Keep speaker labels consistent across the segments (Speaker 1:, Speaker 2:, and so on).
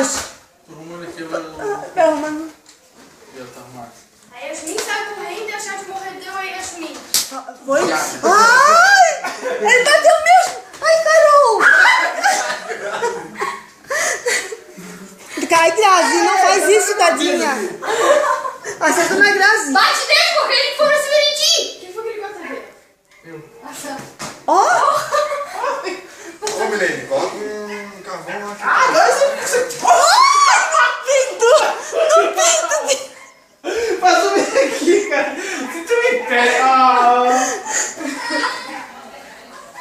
Speaker 1: nós. Arrumando.
Speaker 2: A Yasmin sai correndo e a Jade mordeu a Yasmin.
Speaker 1: Foi? Ai! Ele bateu mesmo! Ai, Carol! Cai, Grazi, não faz isso, tadinha. Acerta na Grazi.
Speaker 2: Bate nele, porque ele foi se vendi. Quem foi que ele gosta dele?
Speaker 3: Eu.
Speaker 1: Ó!
Speaker 3: Ô, Milene, coloca um carvão lá.
Speaker 4: Agora você...
Speaker 1: No pinto!
Speaker 4: Pra subir aqui, cara. Se tu me pega...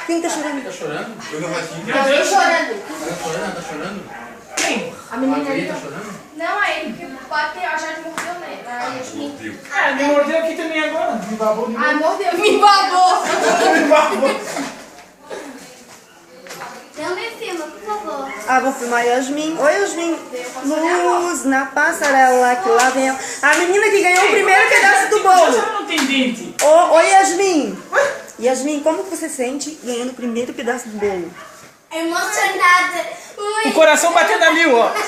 Speaker 1: Quem tá chorando?
Speaker 5: Tá chorando?
Speaker 3: Eu no ratinho.
Speaker 4: Meu Deus.
Speaker 2: Chorando.
Speaker 5: Tá chorando? Tá chorando?
Speaker 4: Quem?
Speaker 2: A menina
Speaker 5: Aí
Speaker 2: ali.
Speaker 5: tá chorando?
Speaker 2: Não, é ele que bateu, a Jade mordeu nele. A Yasmin.
Speaker 4: Ah, me mordeu aqui também agora. Me babou de
Speaker 2: Ah,
Speaker 4: novo.
Speaker 2: mordeu. Me babou.
Speaker 4: Me babou.
Speaker 2: Não me filma, por favor.
Speaker 1: Ah, vou filmar Yasmin. Oi, Yasmin. Luz na passarela que lá vem. A menina que ganhou o primeiro pedaço do bolo.
Speaker 4: Você não tem dente.
Speaker 1: Oi, Yasmin. Yasmin, como que você sente ganhando o primeiro pedaço do bolo?
Speaker 2: Emocionada.
Speaker 4: O coração batendo a mil, ó.
Speaker 1: Olha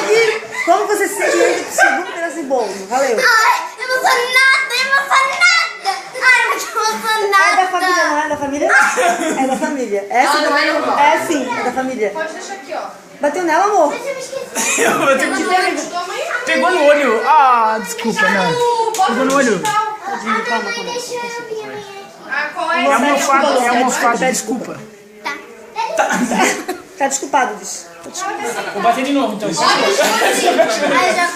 Speaker 1: aqui. Como você se sente ganhando o segundo pedaço de bolo? Valeu.
Speaker 2: Ai, emocionada, emocionada. Ai, muito emocionada.
Speaker 1: É da família, não é da família? É da família. É sim,
Speaker 2: não é normal.
Speaker 1: é sim, é da família.
Speaker 2: Pode deixar aqui, ó.
Speaker 1: Bateu nela, amor?
Speaker 2: Mas eu me esqueci.
Speaker 4: Eu vou ter que...
Speaker 2: Tua mãe.
Speaker 4: Pegou no olho. Ah, desculpa, não. Pegou no olho.
Speaker 2: A mamãe deixou eu vir amanhã. Ah, qual é?
Speaker 4: É almofada, desculpa.
Speaker 1: Tá desculpado disso.
Speaker 4: Vou bater de novo, então.
Speaker 2: Olha,